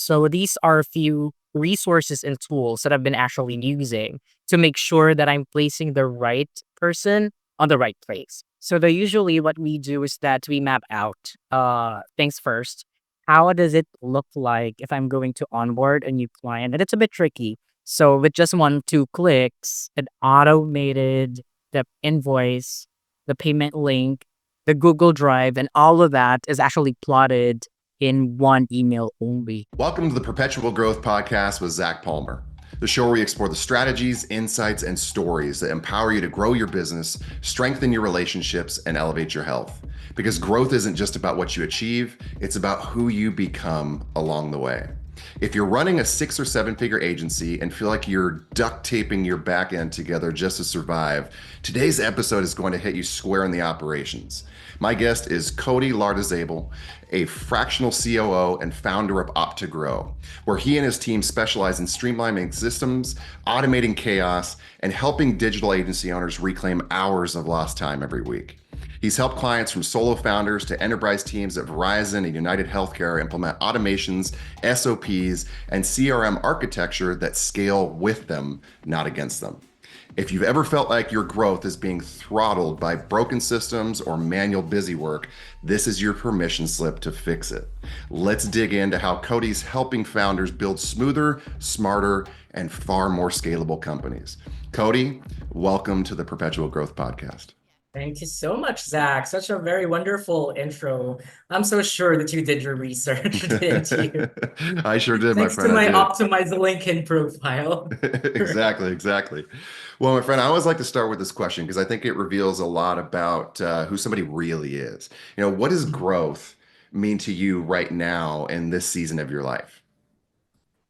So these are a few resources and tools that I've been actually using to make sure that I'm placing the right person on the right place. So the usually what we do is that we map out things first. How does it look like if I'm going to onboard a new client? And it's a bit tricky. So with just 1, 2 clicks, an automated the invoice, the payment link, the Google Drive, and all of that is actually plotted in one email only. Welcome to the Perpetual Growth Podcast with Zac Palmer, the show where we explore the strategies, insights, and stories that empower you to grow your business, strengthen your relationships, and elevate your health. Because growth isn't just about what you achieve, it's about who you become along the way. If you're running a 6 or 7 figure agency and feel like you're duct taping your back end together just to survive, today's episode is going to hit you square in the operations. My guest is Cody Lardizabal, a fractional COO and founder of OptiGrow, where he and his team specialize in streamlining systems, automating chaos, and helping digital agency owners reclaim hours of lost time every week. He's helped clients from solo founders to enterprise teams at Verizon and UnitedHealthcare implement automations, SOPs, and CRM architecture that scale with them, not against them. If you've ever felt like your growth is being throttled by broken systems or manual busy work, this is your permission slip to fix it. Let's dig into how Cody's helping founders build smoother, smarter, and far more scalable companies. Cody, welcome to the Perpetual Growth Podcast. Thank you so much, Zach. Such a very wonderful intro. I'm so sure that you did your research, didn't you? I sure did, my Thanks friend. to my optimized LinkedIn profile. Exactly. Well, my friend, I always like to start with this question because I think it reveals a lot about who somebody really is. What does growth mean to you right now in this season of your life?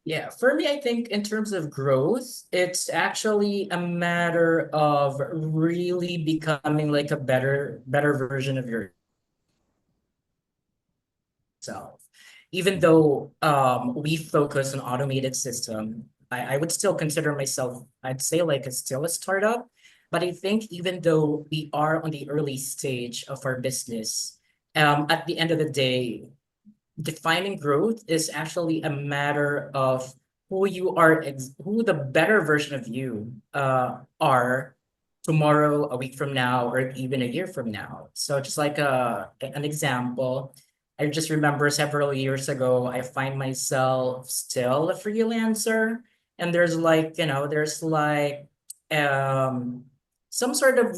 Yeah, for me, I think in terms of growth, it's actually a matter of really becoming like a better version of yourself. Even though we focus on automated system, I would still consider myself, I'd say like it's still a startup. But I think even though we are on the early stage of our business, at the end of the day, defining growth is actually a matter of who you are, who the better version of you are tomorrow, a week from now, or even a year from now. So just like an example, I just remember several years ago, I find myself still a freelancer, and there's um some sort of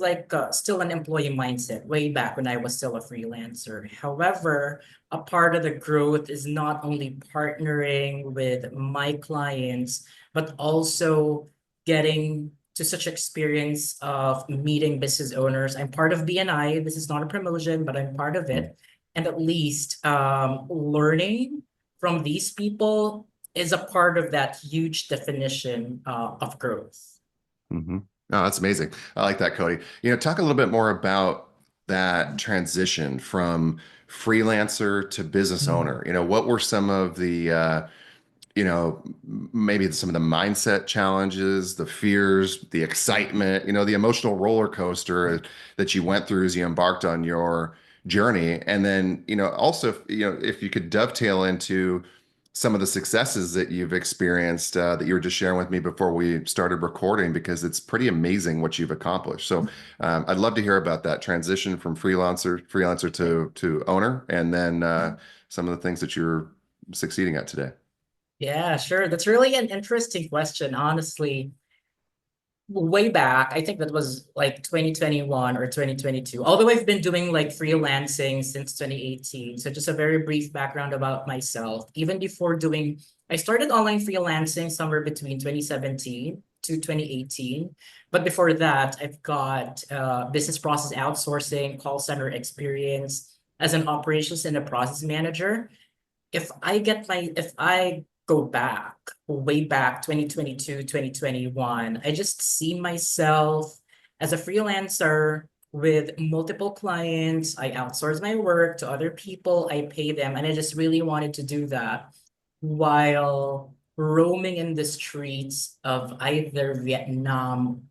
still an employee mindset way back when I was still a freelancer. However, a part of the growth is not only partnering with my clients, but also getting to such experience of meeting business owners. I'm part of BNI. This is not a promotion, but I'm part of it. And at least learning from these people is a part of that huge definition of growth. Mm-hmm. Oh, that's amazing. I like that, Cody. Talk a little bit more about that transition from freelancer to business owner. What were some of the, maybe some of the mindset challenges, the fears, the excitement, the emotional roller coaster that you went through as you embarked on your journey. And then, also, if you could dovetail into some of the successes that you've experienced that you were just sharing with me before we started recording, because it's pretty amazing what you've accomplished. So I'd love to hear about that transition from freelancer to owner, and then some of the things that you're succeeding at today. Yeah, sure. That's really an interesting question, honestly. Way back, I think that was like 2021 or 2022. Although I've been doing like freelancing since 2018. So just a very brief background about myself. Even before I started online freelancing somewhere between 2017 to 2018. But before that, I've got business process outsourcing, call center experience as an operations and a process manager. If I go back, way back 2022, 2021, I just see myself as a freelancer with multiple clients. I outsource my work to other people, I pay them, and I just really wanted to do that while roaming in the streets of either Vietnam,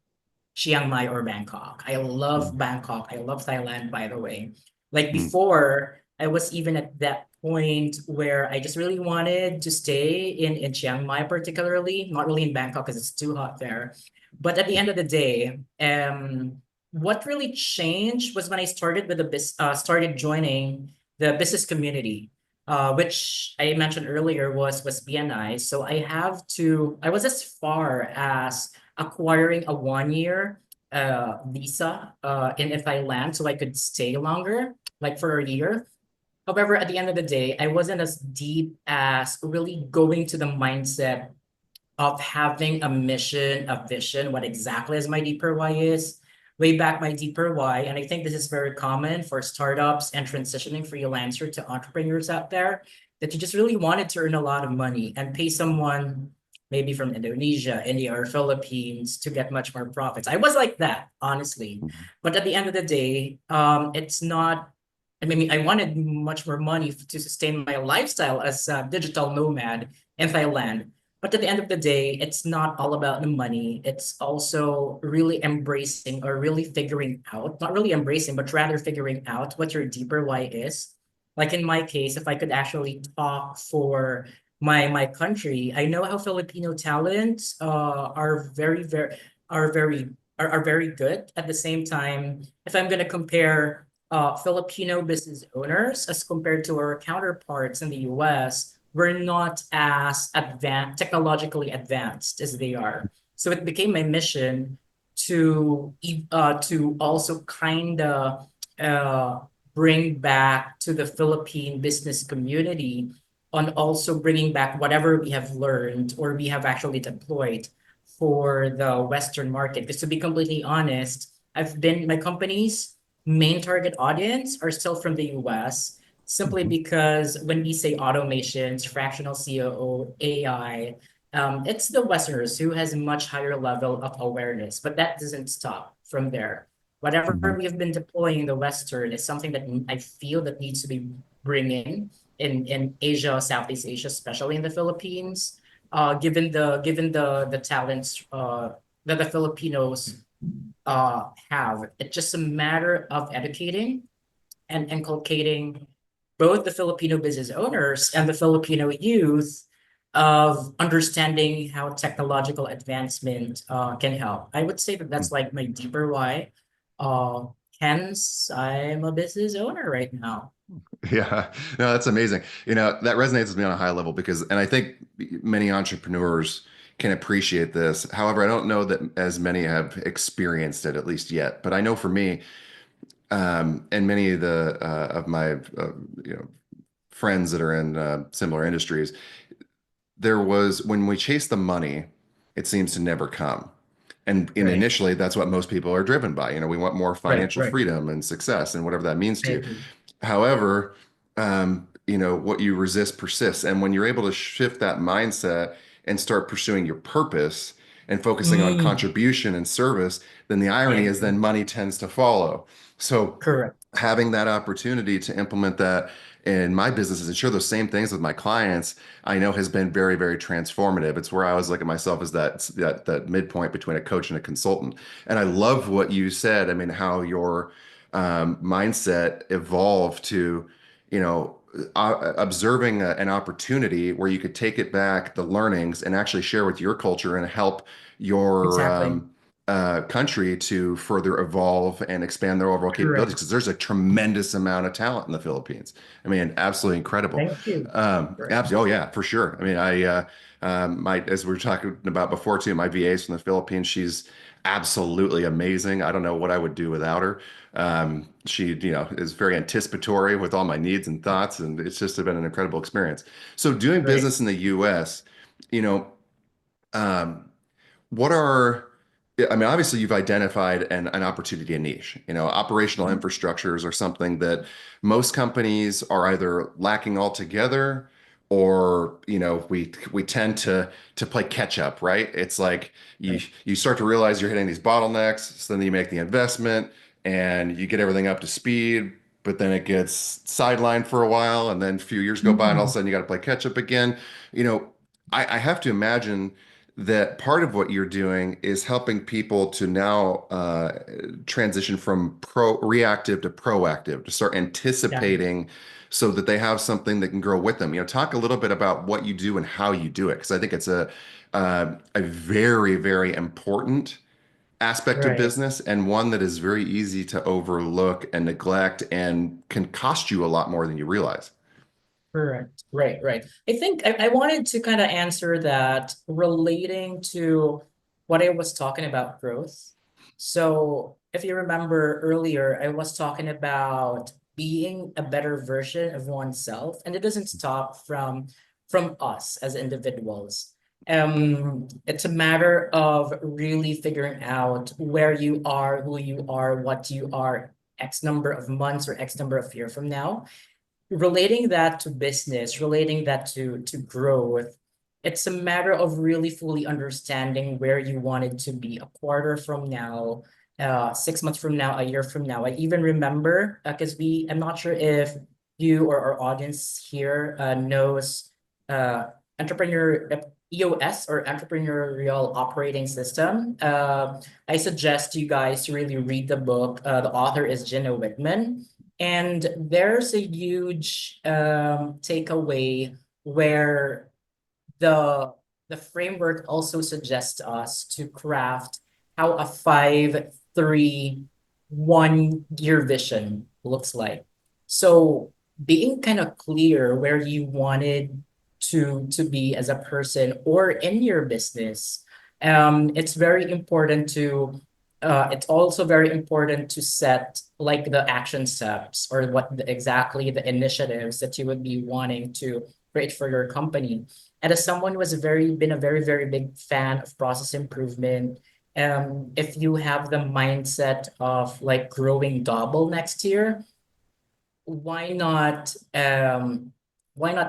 Chiang Mai, or Bangkok. I love Bangkok. I love Thailand, by the way. Like before, I was even at that point where I just really wanted to stay in Chiang Mai, particularly, not really in Bangkok because it's too hot there. But at the end of the day, what really changed was when I started with started joining the business community, which I mentioned earlier was BNI. So I was as far as acquiring a 1 year visa in Thailand so I could stay longer, like for a year. However, at the end of the day, I wasn't as deep as really going to the mindset of having a mission, a vision, what exactly is my deeper why is. Way back my deeper why, and I think this is very common for startups and transitioning freelancer to entrepreneurs out there, that you just really wanted to earn a lot of money and pay someone maybe from Indonesia, India, or Philippines to get much more profits. I was like that, honestly. Mhm. But at the end of the day, it's not I mean, I wanted much more money to sustain my lifestyle as a digital nomad in Thailand. But at the end of the day, it's not all about the money. It's also really embracing or really figuring out, not really embracing, but rather figuring out what your deeper why is. Like in my case, if I could actually talk for my country, I know how Filipino talents are very good. At the same time, if I'm gonna compare Filipino business owners as compared to our counterparts in the US, we're not as technologically advanced as they are. So it became my mission to also kind of uh, bring back to the Philippine business community on also bringing back whatever we have learned or we have actually deployed for the Western market. Because to be completely honest, my company's main target audience are still from the US, simply Mhm. because when we say automations, fractional COO, AI, it's the Westerners who has a much higher level of awareness, but that doesn't stop from there. Whatever Mhm. we have been deploying in the Western is something that I feel that needs to be bringing in Asia, Southeast Asia, especially in the Philippines, given the talents that the Filipinos have. It's just a matter of educating and inculcating both the Filipino business owners and the Filipino youth of understanding how technological advancement can help. I would say that that's like my deeper why. Uh, Hence, I'm a business owner right now. Yeah, no, that's amazing. That resonates with me on a high level because, and I think many entrepreneurs can appreciate this. However, I don't know that as many have experienced it, at least yet. But I know for me, and many of the of my you know friends that are in similar industries, there was when we chase the money, it seems to never come. And Right. initially, that's what most people are driven by. We want more Right. financial Right. freedom and success and whatever that means I to you. agree. However, what you resist persists. And when you're able to shift that mindset and start pursuing your purpose and focusing on Mm, contribution and service, then the I irony is agree. then money tends to follow. So Correct. having that opportunity to implement that in my businesses and share those same things with my clients, I know has been very, very transformative. It's where I always look at myself as that midpoint between a coach and a consultant. And I love what you said. I mean, how your mindset evolved to, observing an opportunity where you could take it back, the learnings, and actually share with your culture and help your Exactly. country to further evolve and expand their overall capabilities Correct. because there's a tremendous amount of talent in the Philippines. I mean, absolutely incredible. Thank you. Right. Absolutely, oh yeah, for sure. I mean, as we were talking about before too, my VA's from the Philippines. She's absolutely amazing. I don't know what I would do without her. She, is very anticipatory with all my needs and thoughts, and it's just been an incredible experience. So doing Right. business in the U.S., you know, um, what are, yeah, I mean, obviously you've identified an opportunity, a niche. Operational infrastructures are something that most companies are either lacking altogether or, we tend to play catch up, right? It's like you Right. you start to realize you're hitting these bottlenecks, so then you make the investment and you get everything up to speed, but then it gets sidelined for a while, and then a few years go by and all of a Mm, sudden you got to play catch up again. You know, I have to imagine that part of what you're doing is helping people to now transition from reactive to proactive, to start Yeah, anticipating so that they have something that can grow with them. Talk a little bit about what you do and how you do it, because I think it's a very, very important aspect of right. business, and one that is very easy to overlook and neglect and can cost you a lot more than you realize. Correct. Right, right. I think I wanted to kind of answer that relating to what I was talking about growth. So if you remember earlier, I was talking about being a better version of oneself, and it doesn't stop from us as individuals. It's a matter of really figuring out where you are, who you are, what you are, X number of months or X number of year from now, relating that to business, relating that to growth. It's a matter of really fully understanding where you want it to be a quarter from now, 6 months from now, a year from now. I even remember, because I'm not sure if you or our audience here knows entrepreneur EOS, or entrepreneurial operating system. I suggest you guys to really read the book. The author is Gina Whitman. And there's a huge takeaway where the the framework also suggests us to craft how a 5-3-1 year vision looks like. So being kind of clear where you wanted to be as a person or in your business, it's very important to it's also very important to set like the action steps, or exactly the initiatives that you would be wanting to create for your company. And as someone who has been a very, very big fan of process improvement, if you have the mindset of like growing double next year, why not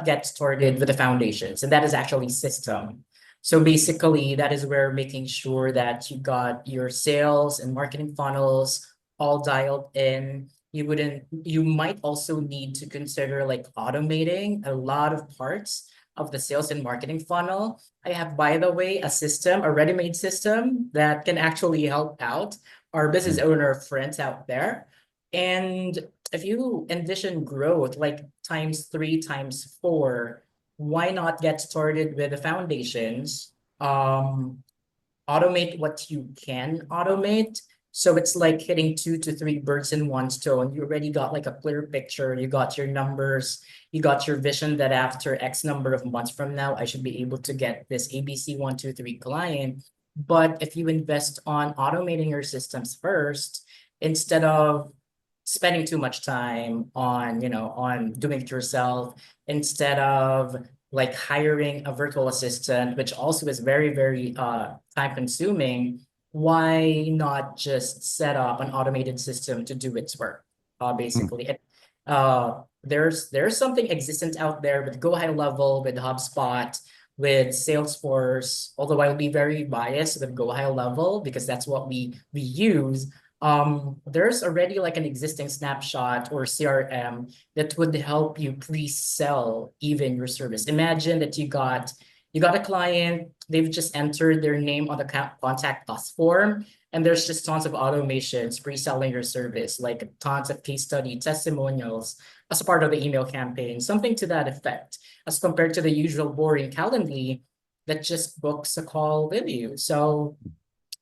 get started with the foundations? And that is actually system. So basically, that is where making sure that you got your sales and marketing funnels all dialed in. You might also need to consider like automating a lot of parts of the sales and marketing funnel. I have, by the way, a ready-made system that can actually help out our business owner friends out there. And if you envision growth like times three, times four, why not get started with the foundations? Um, Automate what you can automate. So it's like hitting 2 to 3 birds in one stone. You already got like a clear picture. You got your numbers. You got your vision that after X number of months from now, I should be able to get this ABC 1 2 3 client. But if you invest on automating your systems first, instead of spending too much time on, on doing it yourself, instead of like hiring a virtual assistant, which also is very, very time consuming, why not just set up an automated system to do its work? Hmm. Basically, there's something existent out there with Go High Level, with HubSpot, with Salesforce. Although I'll be very biased with Go High Level because that's what we use. There's already like an existing snapshot or CRM that would help you pre-sell even your service. Imagine that you got a client, they've just entered their name on the contact us form, and there's just tons of automations pre-selling your service, like tons of case study testimonials as a part of the email campaign, something to that effect, as compared to the usual boring Calendly that just books a call with you. So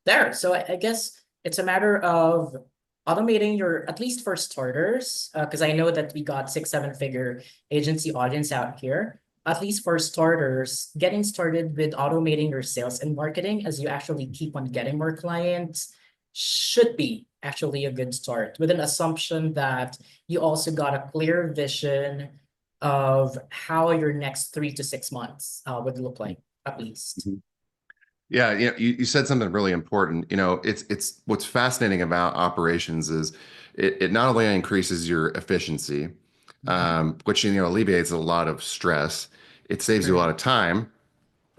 I guess it's a matter of automating your, at least for starters, because I know that we got 6 7 figure agency audience out here. At least for starters, getting started with automating your sales and marketing as you actually keep on getting more clients should be actually a good start, with an assumption that you also got a clear vision of how your next 3 to 6 months would look like, at least. Yeah, you said something really important. It's what's fascinating about operations is it not only increases your efficiency, Mhm. which alleviates a lot of stress. It saves you a lot Correct. of time,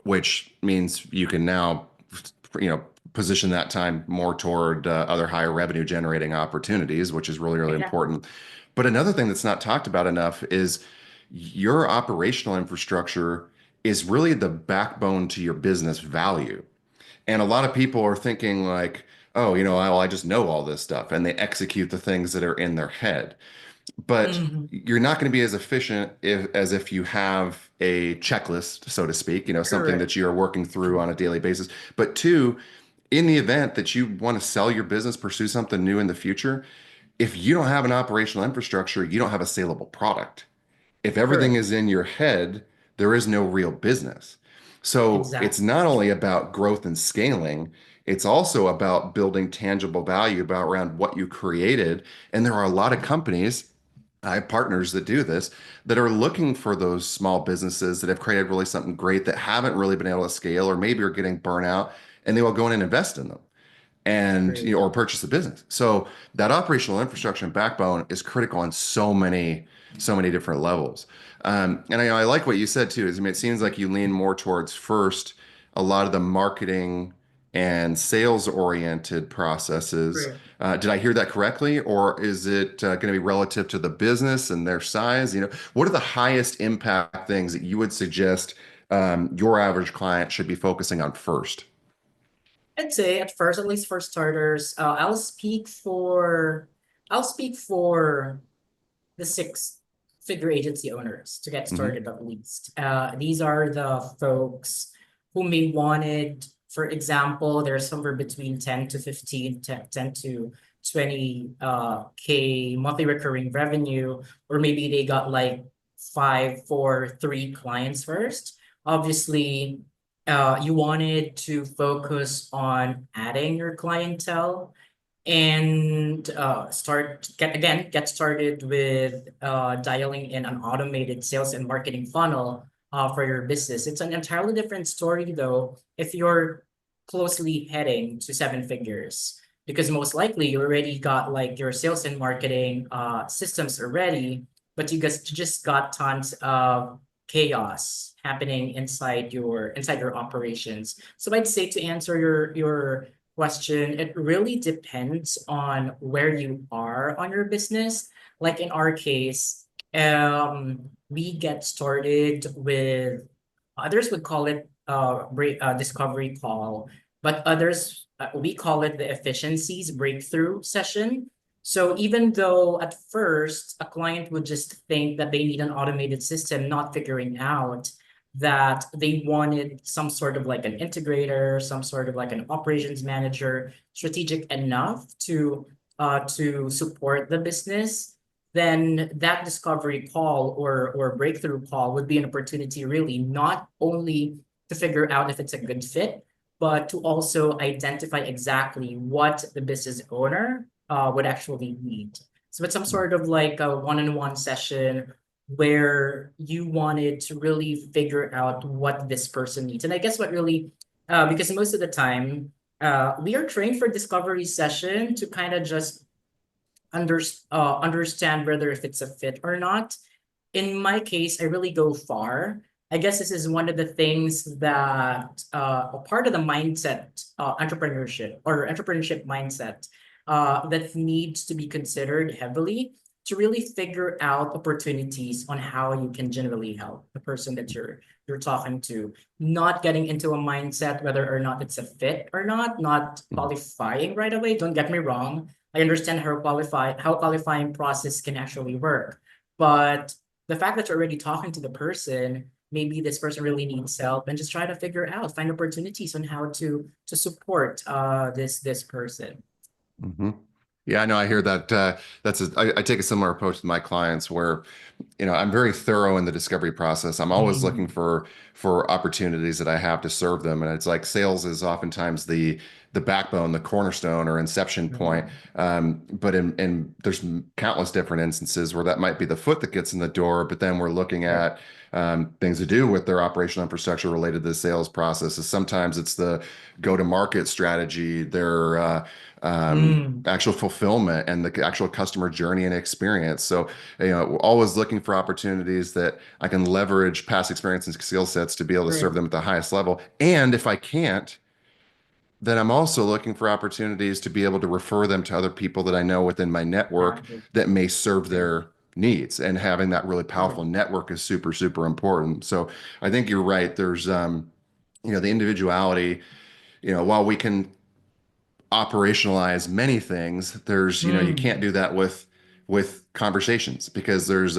which means you can now, you know, position that time more toward other higher revenue generating opportunities, which is really, really Exactly. important. But another thing that's not talked about enough is your operational infrastructure is really the backbone to your business value. And a lot of people are thinking like, oh, I just know all this stuff, and they execute the things that are in their head. But Mhm. you're not going to be as efficient as if you have a checklist, so to speak, something Correct. that you're working through on a daily basis. But two, in the event that you want to sell your business, pursue something new in the future, if you don't have an operational infrastructure, you don't have a saleable product. If everything Correct. is in your head, there is no real business. So it's Exactly. not only about growth and scaling, it's also about building tangible value about around what you created. And there are a lot of companies, I have partners that do this, that are looking for those small businesses that have created really something great that haven't really been able to scale or maybe are getting burnt out, and they will go in and invest in them and Agree. or purchase a business. So that operational infrastructure and backbone is critical on so many different levels. And I like what you said too. Is, I mean, it seems like you lean more towards first a lot of the marketing and sales oriented processes. Correct. Did I hear that correctly, or is it going to be relative to the business and their size? What are the highest impact things that you would suggest your average client should be focusing on first? I'd say at first, at least for starters, I'll speak for the six-figure agency owners to get Hmm. started at least. These are the folks who may wanted, for example, they're somewhere between 10 to 15, 10 to 20 K monthly recurring revenue, or maybe they got like five, four, three clients first. Obviously, you wanted to focus on adding your clientele and get started with dialing in an automated sales and marketing funnel for your business. It's an entirely different story though if you're closely heading to seven figures, because most likely you already got like your sales and marketing systems already, but you just got tons of chaos happening inside your operations. So I'd say, to answer your question, it really depends on where you are on your business. Like in our case, we get started with, others would call it discovery call, but others, we call it the efficiencies breakthrough session. So even though at first a client would just think that they need an automated system, not figuring out that they wanted some sort of like an integrator, some sort of like an operations manager, strategic enough to support the business, then that discovery call or breakthrough call would be an opportunity really not only to figure out if it's a good fit, but to also identify exactly what the business owner would actually need. So it's some sort of like a one-on-one session where you wanted to really figure out what this person needs. And I guess what really, because most of the time, we are trained for discovery session to kind of just understand whether if it's a fit or not. In my case, I really go far. I guess this is one of the things that a part of the mindset, entrepreneurship mindset that needs to be considered heavily to really figure out opportunities on how you can generally help the person that you're talking to. Not getting into a mindset whether or not it's a fit or not qualifying right away. Don't get me wrong. I understand how qualifying process can actually work. But the fact that you're already talking to the person, maybe this person really needs help, and just try to find opportunities on how to support this person. Hmm. Yeah, I know. I hear that. I take a similar approach to my clients where, I'm very thorough in the discovery process. I'm always looking Mm, for opportunities that I have to serve them, and it's like sales is oftentimes the backbone, the cornerstone or inception point. mm, But there's countless different instances where that might be the foot that gets in the door, but then we're looking right. at things to do with their operational infrastructure related to the sales processes. Sometimes it's the go-to-market strategy, their Mm, actual fulfillment and the actual customer journey and experience. So, always looking for opportunities that I can leverage past experience and skill sets to be able to serve right. them at the highest level. And if I can't, then I'm also looking for opportunities to be able to refer them to other people that I know within my network Exactly. that may serve Right. needs, and having that really Right. powerful network is super, super important. So I think you're right. There's, the individuality, while we can operationalize many things, there's, you can't Mm, do that with conversations, because there's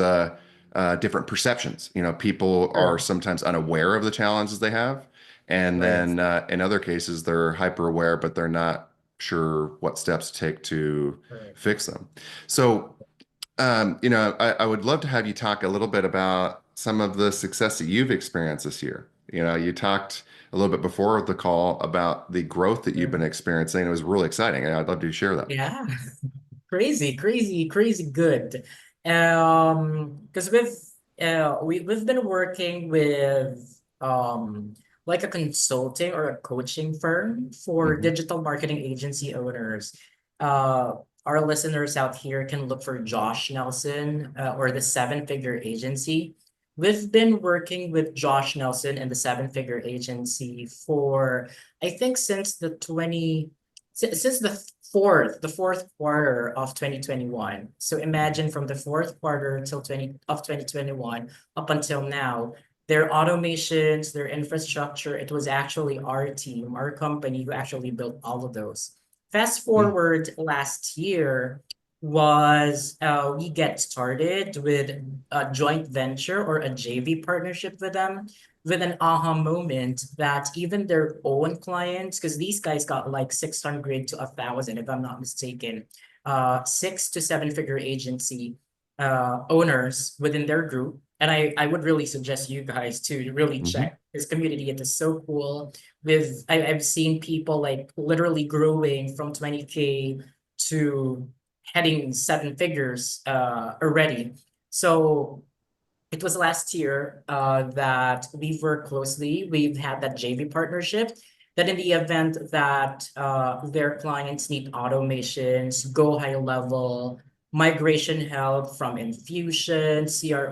different perceptions. People are correct. sometimes unaware of the challenges they have, and Right. then in other cases they're hyper aware, but they're not sure what steps to take to Right. fix them. So I would love to have you talk a little bit about some of the success that you've experienced this year. You talked a little bit before the call about the growth that you've been Right. experiencing. It was really exciting, and I'd love to share that. Yeah. Crazy, crazy, crazy good. Because we've been working with like a consulting or a coaching firm for Hmm. digital marketing agency owners. Uh, our listeners out here can look for Josh Nelson or the Seven Figure Agency. We've been working with Josh Nelson and the Seven Figure Agency for I think since the fourth quarter of 2021. So imagine from the fourth quarter till 2021 up until now, their automations, their infrastructure, it was actually our team, our company who actually built all of those. Fast Mm. forward last year was we get started with a joint venture or a JV partnership with them with an aha moment that even their own clients, because these guys got like 600 to 1,000, if I'm not mistaken, 6 to 7 figure agency owners within their group. And I would really suggest you guys to really Hmm. check this community. It is so cool. I've seen people like literally growing from 20K to heading 7 figures already. So it was last year that we've worked closely. We've had that JV partnership that in the event that their clients need automations, go high level, migration help from Infusion,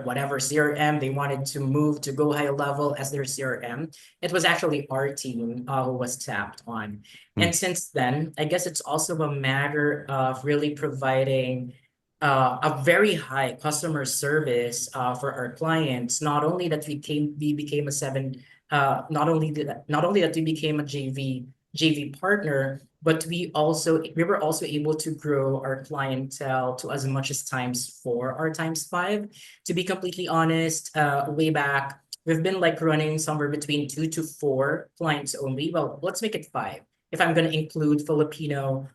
whatever CRM they wanted to move to go high level as their CRM, it was actually our team who was tapped on. And since then, I guess it's also a matter of really providing a very high customer service for our clients. Not only that we became a seven, not only that we became a JV partner, but we were also able to grow our clientele to as much as times four or times five. To be completely honest, way back we've been like running somewhere between 2 to 4 clients only. Well, let's make it 5 if I'm going to include Filipino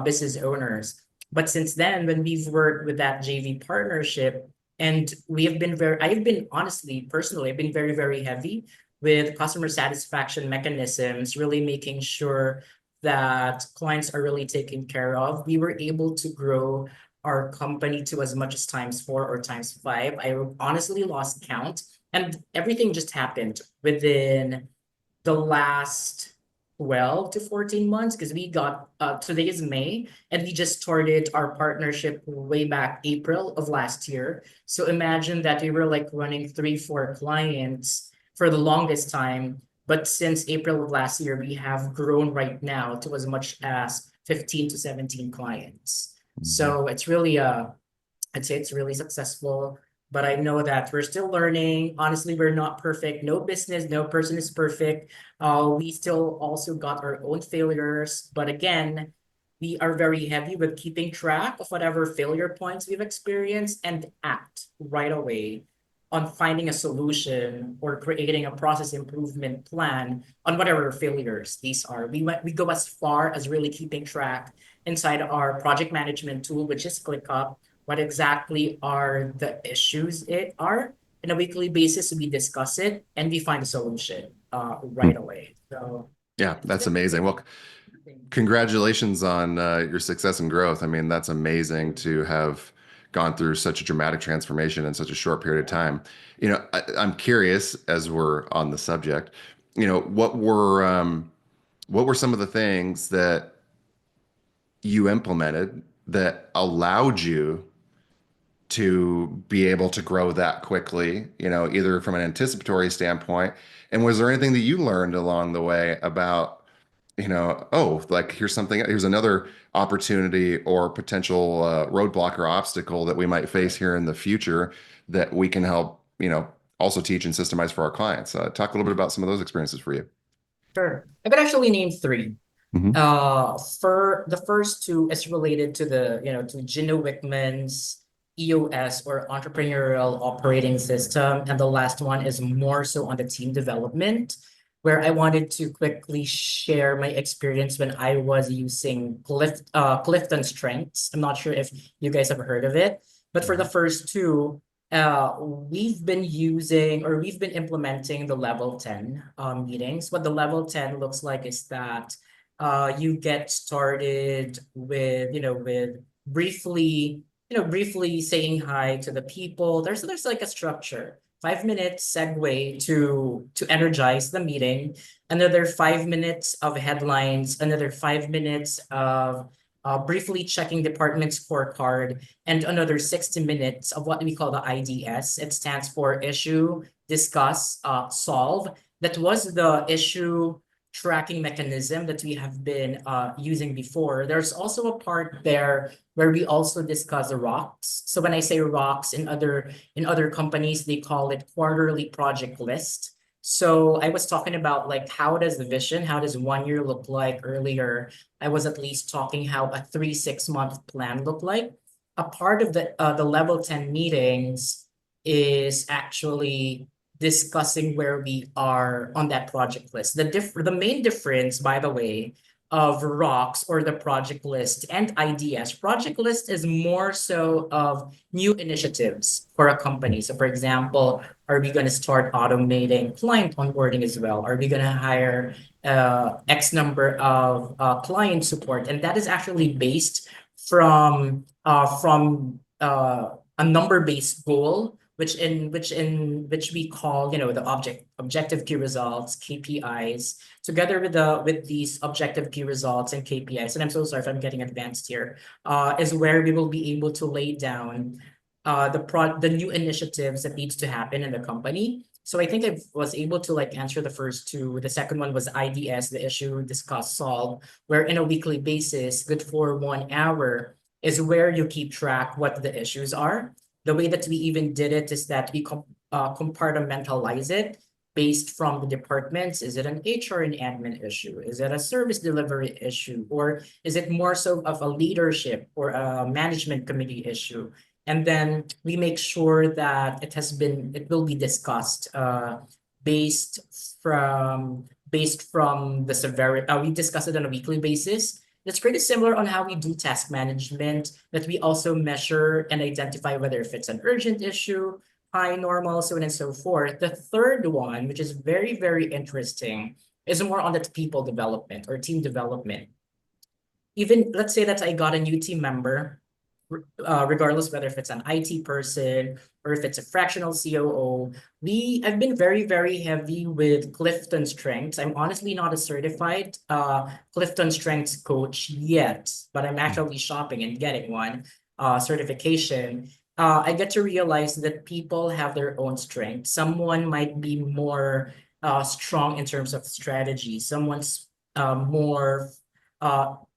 business owners. But since then, when we've worked with that JV partnership, and we have been very, I've been honestly, personally, I've been very, very heavy with customer satisfaction mechanisms, really making sure that clients are really taken care of. We were able to grow our company to as much as times four or times five. I honestly lost count, and everything just happened within the last 12 to 14 months because we got today is May and we just started our partnership way back April of last year. So imagine that we were like running 3, 4 clients for the longest time. But since April of last year, we have grown right now to as much as 15 to 17 clients. Hmm. So I'd say it's really successful, but I know that we're still learning. Honestly, we're not perfect. No business, no person is perfect. We still also got our own failures, but again, we are very heavy with keeping track of whatever failure points we've experienced and act right away on finding a solution or creating a process improvement plan on whatever failures these are. We go as far as really keeping track inside our project management tool, which is ClickUp, what exactly are the issues it are. On a weekly basis, we discuss it and we find a solution right away. So Yeah, it's that's been amazing. pretty Well, interesting. congratulations on your success and growth. I mean, that's amazing to have gone through such a dramatic transformation in such a short period of Yeah. time. I'm curious, as we're on the subject, what were some of the things that you implemented that allowed you to be able to grow that quickly, either from an anticipatory standpoint? And was there anything that you learned along the way about oh, like here's another opportunity or potential roadblock or obstacle that we might face here in the future that we can help, also teach and systemize for our clients. Talk a little bit about some of those experiences for you. Sure. I could actually name three. Hmm. For the first two is related to to Gino Wickman's EOS or entrepreneurial operating system. And the last one is more so on the team development, where I wanted to quickly share my experience when I was using Clifton Strengths. I'm not sure if you guys have heard of it, but for the first two, we've been using or we've been implementing the level 10 meetings. What the level 10 looks like is that you get started with with briefly briefly saying hi to the people. There's like a structure, 5 minutes segue to energize the meeting, another 5 minutes of headlines, another 5 minutes of briefly checking department scorecard, and another 60 minutes of what we call the IDS. It stands for issue, discuss, solve. That was the issue tracking mechanism that we have been using before. There's also a part there where we also discuss the rocks. So when I say rocks in other companies, they call it quarterly project list. So I was talking about like how does the vision, how does 1 year look like earlier? I was at least talking how a 3 6 month plan look like. A part of the level 10 meetings is actually discussing where we are on that project list. The main difference, by the way, of rocks or the project list and IDS. Project list is more so of new initiatives for a company. So for example, are we going to start automating client onboarding as well? Are we going to hire X number of client support? And that is actually based from a number-based goal, which we call, the objective key results, KPIs, together with these objective key results and KPIs. And I'm so sorry if I'm getting advanced here, is where we will be able to lay down the new initiatives that needs to happen in the company. So I think I was able to like answer the first two. The second one was IDS, the issue, discuss, solve, where in a weekly basis, good for 1 hour, is where you keep track what the issues are. The way that we even did it is that we compartmentalize it based from the departments. Is it an HR and admin issue? Is it a service delivery issue? Or is it more so of a leadership or a management committee issue? And then we make sure that it will be discussed based from the severity. We discuss it on a weekly basis. It's pretty similar on how we do task management, that we also measure and identify whether if it's an urgent issue, high, normal, so on and so forth. The third one, which is very, very interesting, is more on the people development or team development. Even let's say that I got a new team member, regardless whether if it's an IT person or if it's a fractional COO, I've been very, very heavy with Clifton Strengths. I'm honestly not a certified Clifton Strengths coach yet, but I'm actually shopping and getting one certification. I get to realize that people have their own strengths. Someone might be more strong in terms of strategy. More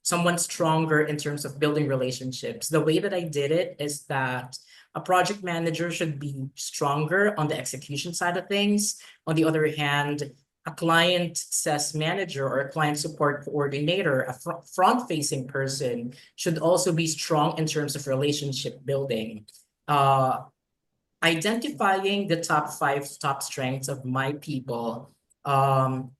someone stronger in terms of building relationships. The way that I did it is that a project manager should be stronger on the execution side of things. On the other hand, a client success manager or a client support coordinator, a front-facing person, should also be strong in terms of relationship building. Identifying the top strengths of my people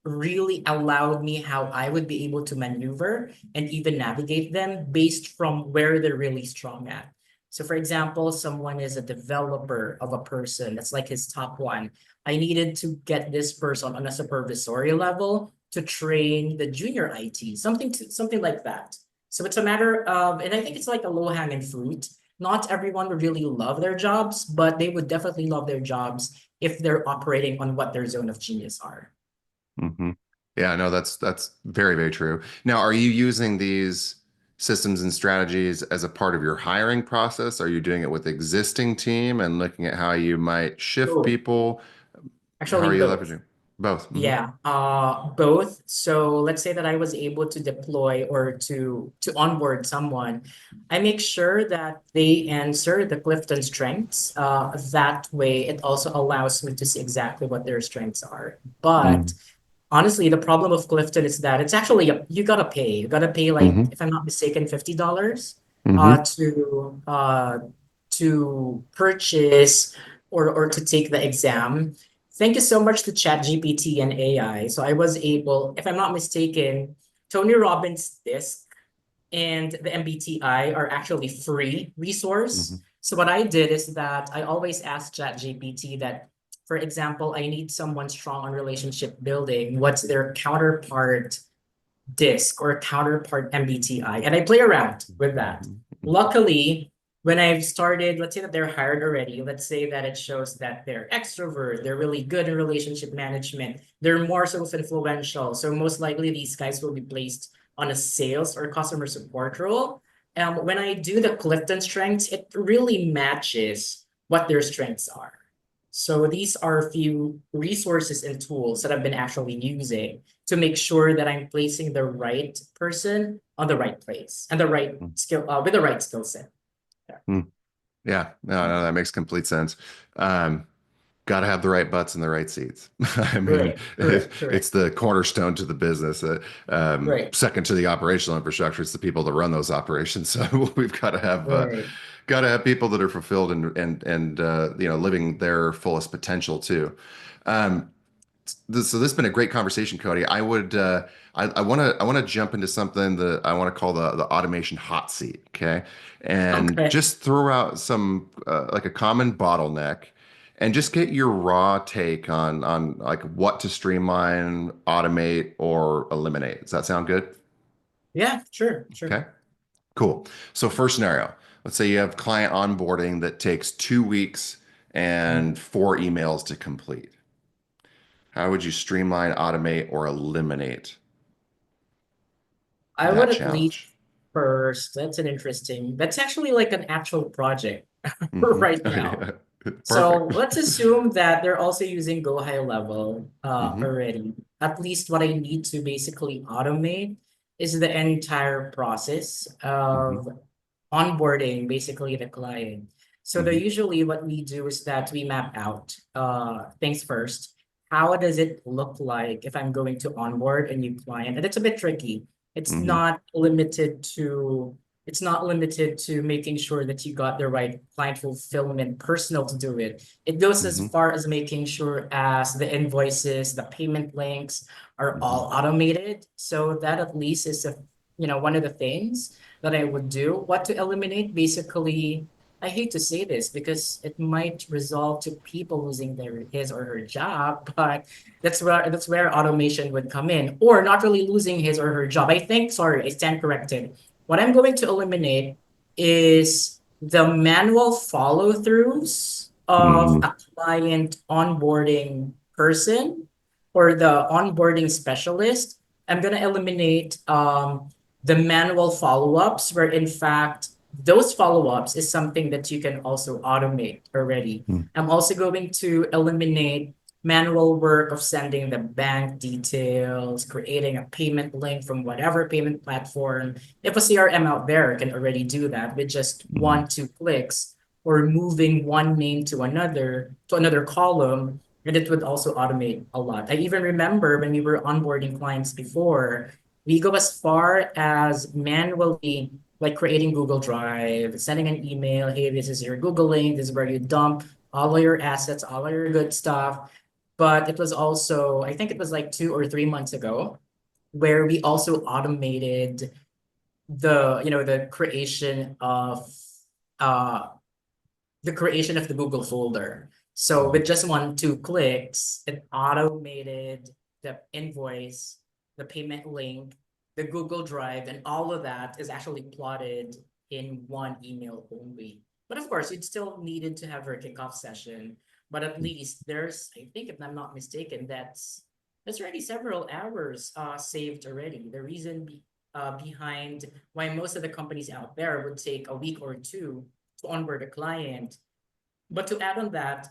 really allowed me how I would be able to maneuver and even navigate them based from where they're really strong at. So for example, someone is a developer of a person, that's like his top one. I needed to get this person on a supervisory level to train the junior IT, something like that. So it's a matter of, and I think it's like a low-hanging fruit. Not everyone would really love their jobs, but they would definitely love their jobs if they're operating on what their zone of genius are. Hmm. Yeah, no, that's very, very true. Now, are you using these systems and strategies as a part of your hiring process? Are you doing it with existing team and looking at how you might shift Both. people? How are Actually, you both. leveraging? Both. Yeah, both. So let's say that I was able to deploy or to onboard someone. I make sure that they answer the Clifton strengths. That way, it also allows me to see exactly what their strengths are. But Mm-hmm. honestly, the problem of Clifton is that it's actually you gotta pay. You gotta pay like, Mm-hmm. if I'm not mistaken, $50 Mm-hmm. to purchase or to take the exam. Thank you so much to ChatGPT and AI. So I was able, if I'm not mistaken, Tony Robbins' disc and the MBTI are actually free Mm-hmm. resource. So what I did is that I always ask ChatGPT that, for example, I need someone strong on relationship building. What's their counterpart disc or counterpart MBTI? And I play around with that. Luckily, when I've started, let's say that they're hired already, let's say that it shows that they're extrovert, they're really good in relationship management, they're more self-influential. So most likely these guys will be placed on a sales or customer support role. When I do the Clifton strengths, it really matches what their strengths are. So these are a few resources and tools that I've been actually using to make sure that I'm placing the right person on the right place and the right skill with the right skill set. Yeah. Mm-hmm. Yeah, no, that makes complete sense. Um, Got to have the right butts in the right seats. I mean, Correct, correct, it's correct, the cornerstone to the business. right, Second to the operational infrastructure, it's the people that run those operations. So we've right. got to have people that are fulfilled and living their fullest potential too. Um, so this has been a great conversation, Cody. I want to jump into something that I want to call the automation hot seat. Okay, and Okay. just throw out some like a common bottleneck, and just get your raw take on like what to streamline, automate, or eliminate. Does that sound good? Yeah, sure, sure. Okay, cool. So first scenario, let's say you have client onboarding that takes 2 weeks Mhm. and 4 emails to complete. How would you streamline, automate, or eliminate I would that at least challenge? first, that's actually like an actual project Hmm. right now. So Perfect. let's assume that they're also using Go High Level Hmm. already. At least what I need to basically automate is the entire process Hmm. of onboarding basically the client. So the Hmm. usually what we do is that we map out things first. How does it look like if I'm going to onboard a new client? And it's a bit tricky. It's Hmm. not limited to it's not limited to making sure that you got the right client fulfillment personnel to do it. It goes as Hmm. far as making sure as the invoices, the payment links are Hmm. all automated. So that at least is one of the things that I would do. What to eliminate, basically, I hate to say this because it might result to people losing his or her job, but that's where automation would come in, or not really losing his or her job. I think, sorry, I stand corrected. What I'm going to eliminate is the manual follow-throughs of Hmm. a client onboarding person or the onboarding specialist. I'm going to eliminate the manual follow-ups, where in fact those follow-ups is something that you can also automate already. I'm also going to eliminate manual work of sending the bank details, creating a payment link from whatever payment platform. If a CRM out there can already do that with just Hmm. 1, 2 clicks, or moving one name to another column, and it would also automate a lot. I even remember when we were onboarding clients before, we go as far as manually like creating Google Drive, sending an email, hey, this is your Google link, this is where you dump all of your assets, all of your good stuff. But it was also, I think it was like 2 or 3 months ago, where we also automated the uh creation of the Google folder. So with just 1, 2 clicks, it automated the invoice, the payment link, the Google Drive, and all of that is actually plotted in one email only. But of course, you'd still needed to have a kickoff session. But at least there's, I think, if I'm not mistaken, that's already several hours saved already. The reason behind why most of the companies out there would take a week or two to onboard a client. But to add on that,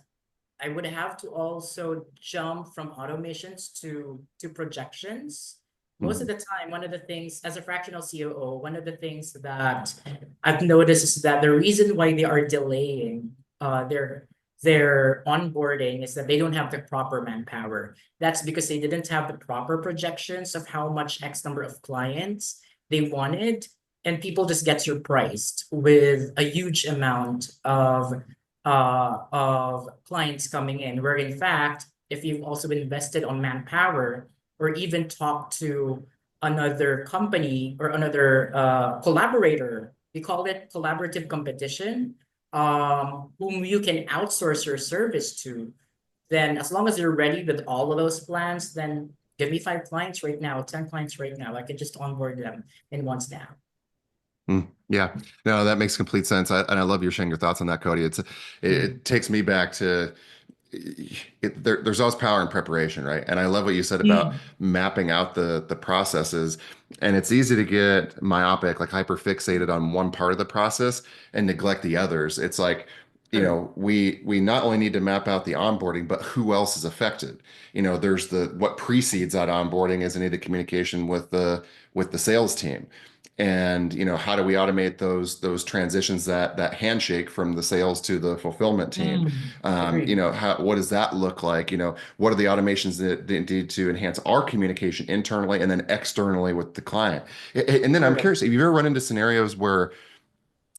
I would have to also jump from automations to projections. Most of Mhm. the time, one of the things as a fractional COO, one of the things that I've noticed is that the reason why they are delaying their onboarding is that they don't have the proper manpower. That's because they didn't have the proper projections of how much X number of clients they wanted, and people just get surprised with a huge amount of clients coming in, where in fact, if you've also invested on manpower or even talked to another company or another collaborator, we call it collaborative competition, whom you can outsource your service to, then as long as you're ready with all of those plans, then give me 5 clients right now, 10 clients right now. I can just onboard them in one snap. Yeah, no, that makes complete sense. And I love you sharing your thoughts on that, Cody. It takes me back to there's always power in preparation, right? And I love what you said about Mm. mapping out the processes. And it's easy to get myopic, like hyper fixated on one part of the process and neglect the others. It's like, True. we not only need to map out the onboarding, but who else is affected. There's the what precedes that onboarding is any the communication with the sales team. And how do we automate those transitions, that handshake from the sales to the fulfillment team? Mm. Agree. What does that look like? What are the automations that need to enhance our communication internally and then externally with the client? And then I'm Correct. curious, have you ever run into scenarios where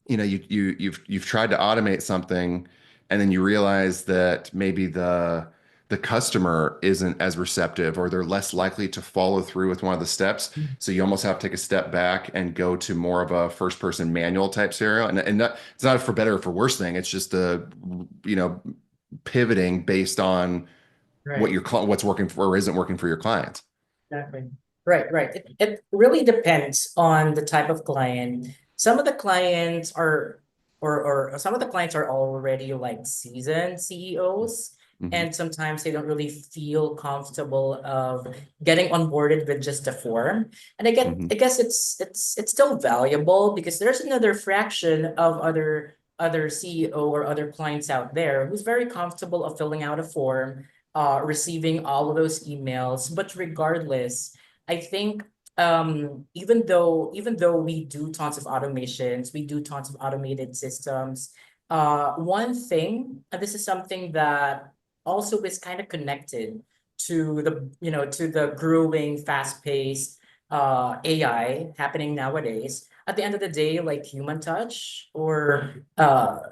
you've tried to automate something and then you realize that maybe the customer isn't as receptive, or they're less likely to follow through with one of the steps, so you almost have to take a step back and go to more of a first person manual type scenario, and it's not for better or for worse thing, it's just you know pivoting based on Right. what's working for or isn't working for your clients. Exactly. Right, right. It really depends on the type of client. Some of the clients are, or some of the clients are already like seasoned CEOs, Hmm. and sometimes they don't really feel comfortable of getting onboarded with just a form. And Hmm. I guess it's still valuable because there's another fraction of other CEO or other clients out there who's very comfortable of filling out a form, receiving all of those emails. But regardless, I think even though we do tons of automations, we do tons of automated systems. One thing, and this is something that also is kind of connected to the growing, fast-paced AI happening nowadays. At the end of the day, like human touch or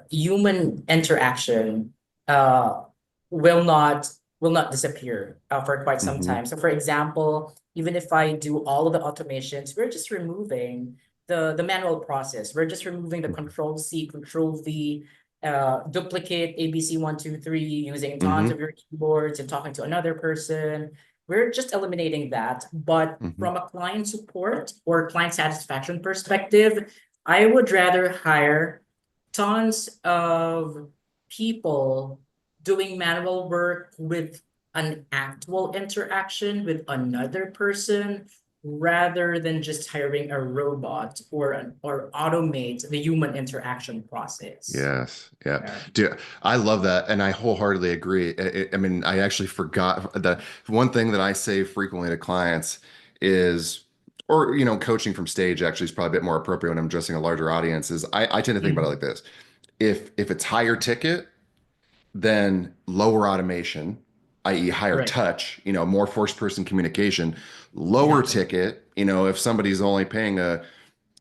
human interaction uh, will not will not disappear for quite some Hmm. time. So for example, even if I do all of the automations, we're just removing the manual process. We're just removing the control C, control V, duplicate ABC 1 2 3 using tons of Hmm. your keyboards and talking to another person. We're just eliminating that. But Hmm. from a client support or client satisfaction perspective, I would rather hire tons of people doing manual work with an actual interaction with another person rather than just hiring a robot or automate the human interaction process. Yes. Yeah. Yeah. Dude, I love that. And I wholeheartedly agree. I mean, I actually forgot the one thing that I say frequently to clients is, or, coaching from stage actually is probably a bit more appropriate when I'm addressing a larger audience, is I tend to think about it Mm. like this. If it's higher ticket, then lower automation, i.e. higher Right. touch, more first person communication. Lower Exactly. ticket, if somebody's only paying a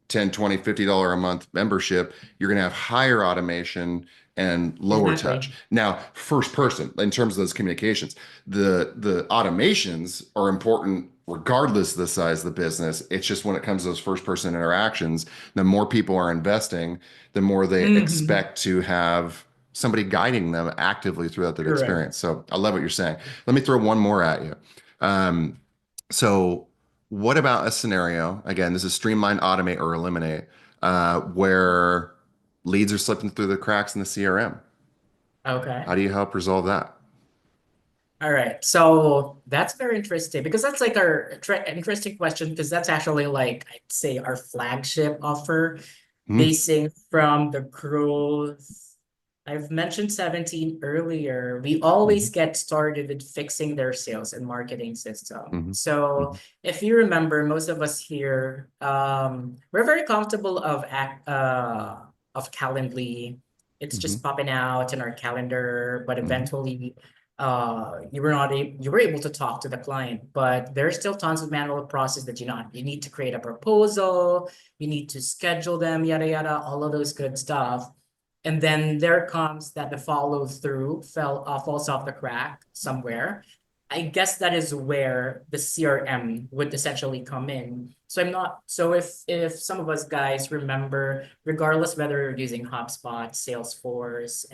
10, 20, $50 a month membership, you're going to have higher automation and lower touch. Exactly. Now, first person, in terms of those communications, the automations are important regardless of the size of the business. It's just when it comes to those first person interactions, the more people are investing, the more they Hmm. expect to have somebody guiding them actively throughout that Correct. experience. So I love what you're saying. Let me throw one more at you. Um, so what about a scenario? Again, this is streamline, automate, or eliminate, where leads are slipping through the cracks in the CRM. Okay. How do you help resolve that? All right. So that's very interesting because that's like our interesting question because that's actually like I'd say our flagship offer Hmm. basing from the growth I've mentioned 17 earlier. We Hmm. always get started with fixing their sales and marketing system. Hmm. So Hmm. if you remember, most of us here, we're very comfortable of Calendly. It's Hmm. just popping out in our calendar, but Hmm. eventually you were able to talk to the client, but there's still tons of manual process that you need to create a proposal, you need to schedule them, yada yada, all of those good stuff. And then there comes that the follow through falls off the crack somewhere. I guess that is where the CRM would essentially come in. So I'm not so if some of us guys remember, regardless whether you're using HubSpot, Salesforce,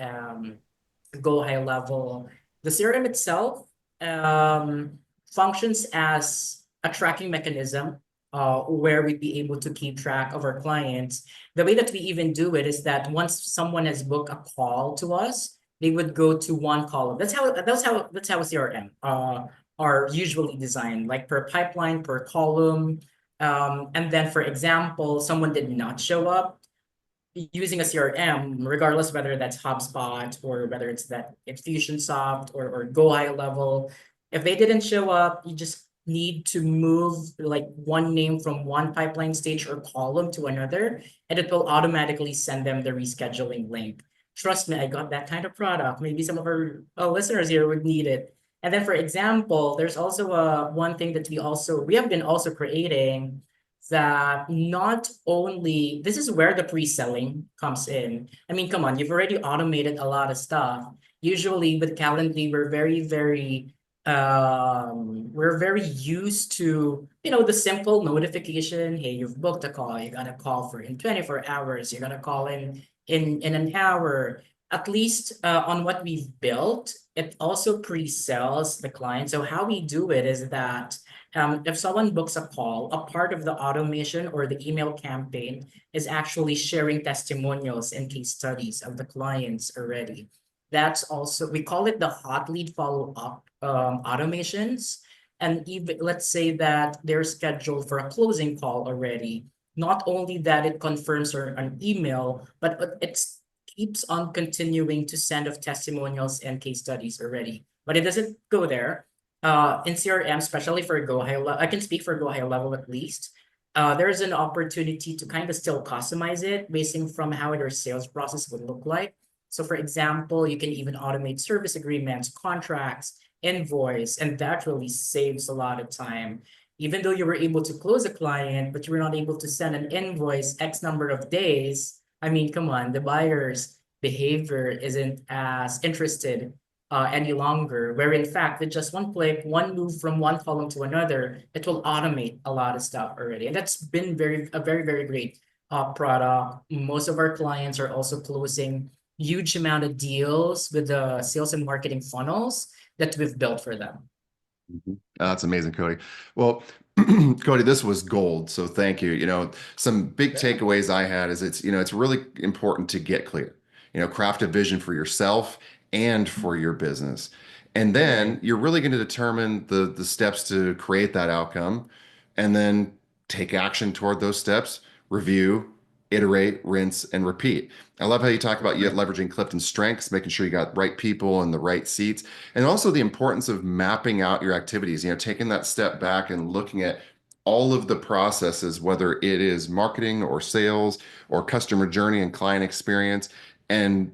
Go High Level, the CRM itself um, functions as a tracking mechanism where we'd be able to keep track of our clients. The way that we even do it is that once someone has booked a call to us, they would go to one column. That's how a CRM are usually designed, like per pipeline, per column. And then, for example, someone did not show up using a CRM, regardless whether that's HubSpot or whether it's that Infusionsoft or Go High Level, if they didn't show up, you just need to move like one name from one pipeline stage or column to another, and it will automatically send them the rescheduling link. Trust me, I got that kind of product. Maybe some of our listeners here would need it. And then, for example, there's also one thing that we have been also creating that not only this is where the pre-selling comes in. I mean, come on, you've already automated a lot of stuff. Usually with Calendly, we're very used to, the simple notification. Hey, you've booked a call. You got a call for in 24 hours. You're gonna call in an hour. At least on what we've built, it also pre-sells the client. So how we do it is that if someone books a call, a part of the automation or the email campaign is actually sharing testimonials and case studies of the clients already. That's also, we call it the hot lead follow-up automations. And even let's say that they're scheduled for a closing call already. Not only that it confirms or an email, but it keeps on continuing to send of testimonials and case studies already. But it doesn't go there in CRM, especially for Go High Level, I can speak for Go High Level at least. There's an opportunity to kind of still customize it basing from how their sales process would look like. So, for example, you can even automate service agreements, contracts, invoice, and that really saves a lot of time. Even though you were able to close a client, but you were not able to send an invoice X number of days, I mean, come on, the buyer's behavior isn't as interested any longer, where in fact, with just one click, one move from one column to another, it will automate a lot of stuff already. And that's been a very, very great product. Most of our clients are also closing huge amount of deals with the sales and marketing funnels that we've built for them. Mhm. That's amazing, Cody. Well, Cody, this was gold. So thank you. Some big Yeah. takeaways I had is it's really important to get clear. Craft a vision for yourself and for your business. And then Right. you're really going to determine the steps to create that outcome and then take action toward those steps, review, iterate, rinse, and repeat. I love how you talk about you Right. leveraging Clifton's strengths, making sure you got right people in the right seats, and also the importance of mapping out your activities, taking that step back and looking at all of the processes, whether it is marketing or sales or customer journey and client experience. And,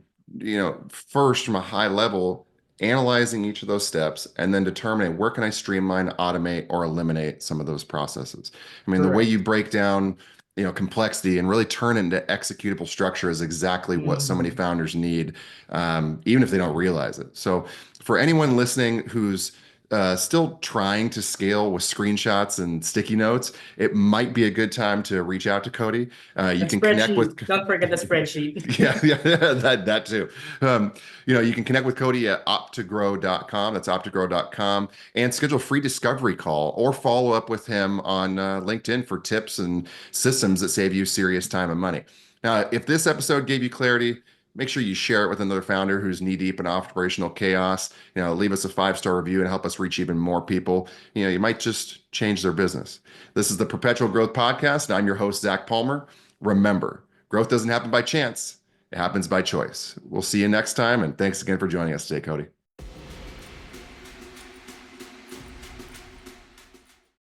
first from a high level, analyzing each of those steps and then determining where can I streamline, automate, or eliminate some of those processes. I mean, the way you Correct. break down complexity and really turn it into executable structure is exactly what so many Mhm. founders need, even if they don't realize it. So for anyone listening who's still trying to scale with screenshots and sticky notes, it might be a good time to reach out to Cody. You And can connect with spreadsheet. Don't forget the spreadsheet. yeah, yeah, that too. You can connect with Cody at optigrow.com. That's optigrow.com, and schedule a free discovery call or follow up with him on LinkedIn for tips and systems that save you serious time and money. Now, if this episode gave you clarity, make sure you share it with another founder who's knee deep in operational chaos. Leave us a 5-star review and help us reach even more people. You might just change their business. This is the Perpetual Growth Podcast, and I'm your host, Zac Palmer. Remember, growth doesn't happen by chance. It happens by choice. We'll see you next time. And thanks again for joining us today, Cody.